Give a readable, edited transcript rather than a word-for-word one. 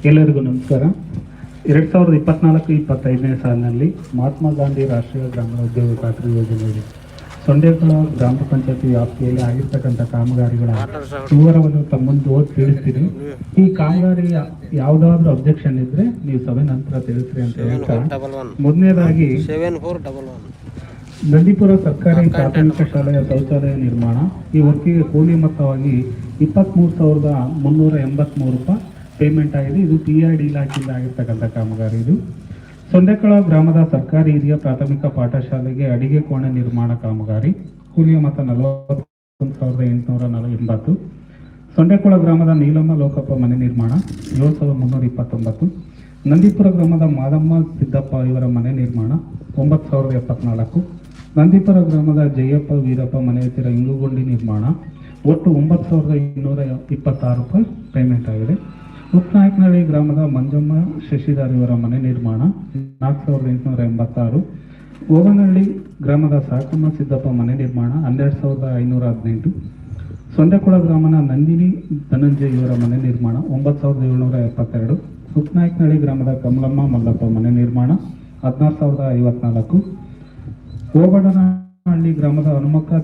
ಎಲ್ಲರಿಗೂ ನಮಸ್ಕಾರ. 2024-25ನೇ ಸಾಲಿನಲ್ಲಿ ಮಹಾತ್ಮ ಗಾಂಧಿ ರಾಷ್ಟ್ರೀಯ ಗ್ರಾಮೀಣ ಉದ್ಯೋಗ ಖಾತ್ರಿ ಯೋಜನೆಯಲ್ಲಿ ಸೊಂಡೆಕೊಳ ಗ್ರಾಮ ಪಂಚಾಯತಿ ವ್ಯಾಪ್ತಿಯಲ್ಲಿ ಆಗಿರ್ತಕ್ಕಂಥ ಕಾಮಗಾರಿಗಳ ವಿವರವನ್ನು ತಮ್ಮ ಮುಂದೆ ಓದಿ ತಿಳಿಸ್ತೀನಿ. ಈ ಕಾಮಗಾರಿ ಯಾವುದಾದ್ರೂ ಅಬ್ಜೆಕ್ಷನ್ ಇದ್ರೆ ನೀವು ಸಭೆ ನಂತರ ತಿಳಿಸ್ರಿ ಅಂತ ಹೇಳ್ತಾ, ಮೊದಲನೇದಾಗಿ ನಂದಿಪುರ ಸರ್ಕಾರಿ ಪ್ರಾಥಮಿಕ ಶಾಲೆಯ ಶೌಚಾಲಯ ನಿರ್ಮಾಣ. ಈ ವರ್ಕಿಗೆ ಕೂಲಿ ಮೊತ್ತವಾಗಿ 23,383 ರೂಪಾಯಿ ಪೇಮೆಂಟ್ ಆಗಿದೆ. ಇದು PID ಇಲಾಖೆಯಿಂದ ಆಗಿರ್ತಕ್ಕಂಥ ಕಾಮಗಾರಿ. ಇದು ಸೊಂಡೆಕೊಳ ಗ್ರಾಮದ ಸರ್ಕಾರಿ ಹಿರಿಯ ಪ್ರಾಥಮಿಕ ಪಾಠಶಾಲೆಗೆ ಅಡಿಗೆ ಕೋಣೆ ನಿರ್ಮಾಣ ಕಾಮಗಾರಿ. ಕೂಲಿಯ ಮೊತ್ತ 41,880. ಸೊಂಡೆಕೊಳ ಗ್ರಾಮದ ನೀಲಮ್ಮ ಲೋಕಪ್ಪ ಮನೆ ನಿರ್ಮಾಣ 7,329. ನಂದಿಪುರ ಗ್ರಾಮದ ಮಾದಮ್ಮ ಸಿದ್ದಪ್ಪ ಇವರ ಮನೆ ನಿರ್ಮಾಣ 9,074. ನಂದಿಪುರ ಗ್ರಾಮದ ಜಯಪ್ಪ ವೀರಪ್ಪ ಮನೆ ಹತ್ತಿರ ಇಂಗುಗುಂಡಿ ನಿರ್ಮಾಣ ಒಟ್ಟು 9,226 ರೂಪಾಯಿ ಪೇಮೆಂಟ್ ಆಗಿದೆ. ಉಪ್ನಾಯಕನಹಳ್ಳಿ ಗ್ರಾಮದ ಮಂಜಮ್ಮ ಶಶಿಧರ್ ಇವರ ಮನೆ ನಿರ್ಮಾಣ 4,886. ಓವನಹಳ್ಳಿ ಗ್ರಾಮದ ಸಾಕಮ್ಮ ಸಿದ್ದಪ್ಪ ಮನೆ ನಿರ್ಮಾಣ 12,518. ಸೊಂಡೆಕೊಳ ಗ್ರಾಮದ ನಂದಿನಿ ಧನಂಜಯ ಇವರ ಮನೆ ನಿರ್ಮಾಣ 9,772. ಉಪ್ನಾಯಕನಹಳ್ಳಿ ಗ್ರಾಮದ ಕಮಲಮ್ಮ ಮಲ್ಲಪ್ಪ ಮನೆ ನಿರ್ಮಾಣ 16,054. ಓಬಡನಹಳ್ಳಿ ಗ್ರಾಮದ ಹನುಮಕ್ಕ